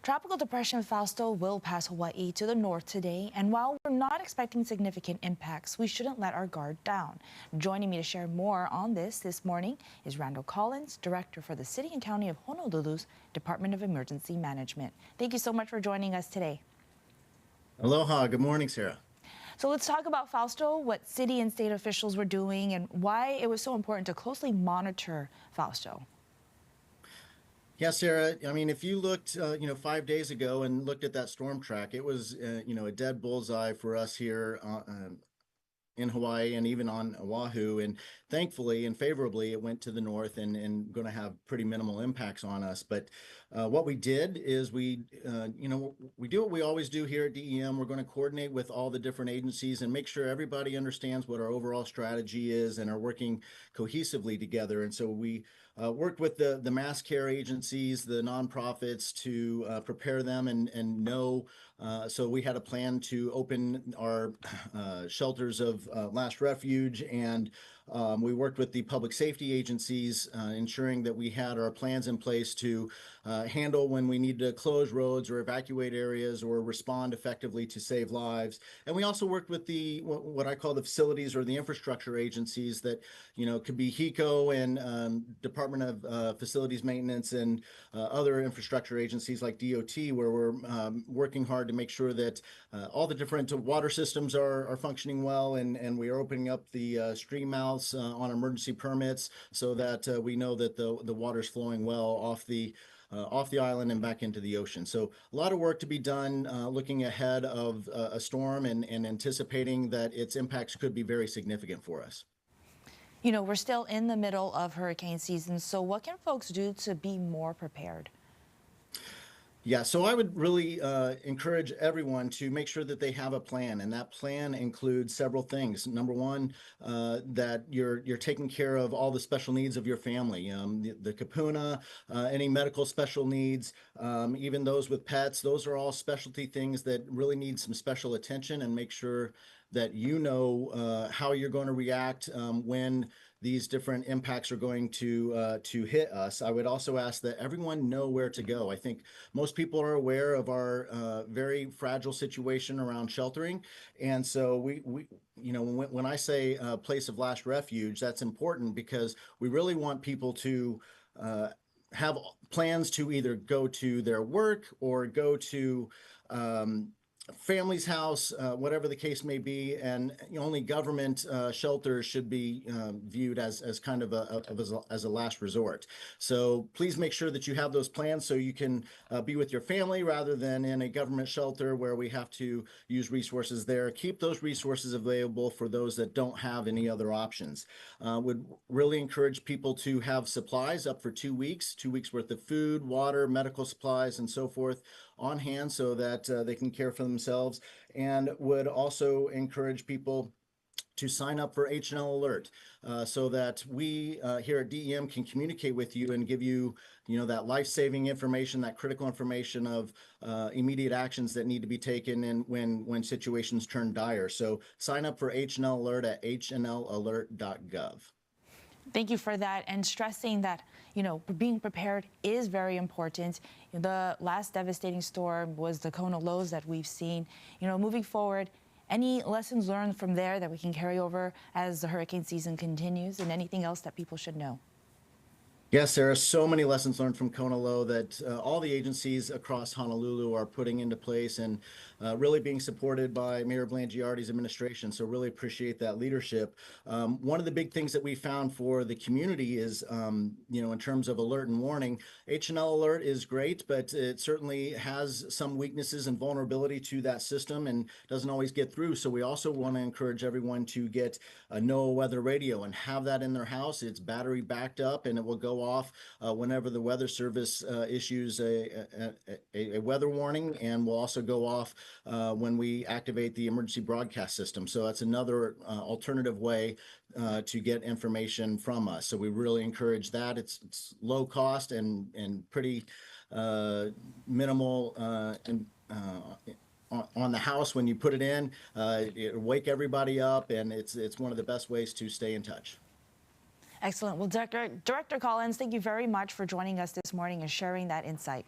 Tropical Depression Fausto will pass Hawaii to the north today, and while we're not expecting significant impacts, we shouldn't let our guard down. Joining me to share more on this morning is Randal Collins, Director for the City and County of Honolulu's Department of Emergency Management. Thank you so much for joining us today. Aloha. Good morning, Sarah. So let's talk about Fausto, what city and state officials were doing, and why it was so important to closely monitor Fausto. Yeah, Sarah, I mean, if you looked, 5 days ago and looked at that storm track, it was, a dead bullseye for us here in Hawaii and even on Oahu. And thankfully and favorably, it went to the north and going to have pretty minimal impacts on us. But what we did is we do what we always do here at DEM. We're going to coordinate with all the different agencies and make sure everybody understands what our overall strategy is and are working cohesively together. And so we worked with the mass care agencies, the nonprofits to prepare them and know. So we had a plan to open our shelters of last refuge, and we worked with the public safety agencies, ensuring that we had our plans in place to handle when we need to close roads or evacuate areas or respond effectively to save lives. And we also worked with the what I call the facilities or the infrastructure agencies that could be HECO and Department of Facilities Maintenance and other infrastructure agencies like DOT, where we're working hard to make sure that all the different water systems are functioning well, and we are opening up the stream mouths on emergency permits so that we know that the water's flowing well off the island and back into the ocean. So a lot of work to be done looking ahead of a storm and anticipating that its impacts could be very significant for us. We're still in the middle of hurricane season, so what can folks do to be more prepared? Yeah, so I would really encourage everyone to make sure that they have a plan, and that plan includes several things. Number one, that you're taking care of all the special needs of your family, the kapuna, any medical special needs, even those with pets. Those are all specialty things that really need some special attention, and make sure that how you're going to react when these different impacts are going to hit us. I would also ask that everyone know where to go. I think most people are aware of our very fragile situation around sheltering, and so when I say place of last refuge, that's important because we really want people to have plans to either go to their work or go to family's house, whatever the case may be, and only government shelters should be viewed as kind of as a last resort. So please make sure that you have those plans so you can be with your family rather than in a government shelter where we have to use resources there. Keep those resources available for those that don't have any other options. Would really encourage people to have supplies up for 2 weeks, 2 weeks worth of food, water, medical supplies, and so forth on hand so that they can care for themselves, and would also encourage people to sign up for H&L Alert so that we here at DEM can communicate with you and give you, that life-saving information, that critical information of immediate actions that need to be taken and when situations turn dire. So sign up for H&L Alert at hnlalert.gov. Thank you for that, and stressing that, being prepared is very important. The last devastating storm was the Kona lows that we've seen. Moving forward, any lessons learned from there that we can carry over as the hurricane season continues, and anything else that people should know? Yes, there are so many lessons learned from Kona Low that all the agencies across Honolulu are putting into place and really being supported by Mayor Blangiardi's administration. So really appreciate that leadership. One of the big things that we found for the community is, in terms of alert and warning, H&L Alert is great, but it certainly has some weaknesses and vulnerability to that system and doesn't always get through. So we also want to encourage everyone to get a NOAA weather radio and have that in their house. It's battery backed up and it will go off whenever the Weather Service issues a weather warning, and will also go off when we activate the emergency broadcast system. So that's another alternative way to get information from us. So we really encourage that. It's low cost and pretty minimal on the house when you put it in. It'll wake everybody up, and it's one of the best ways to stay in touch. Excellent. Well, Director Collins, thank you very much for joining us this morning and sharing that insight.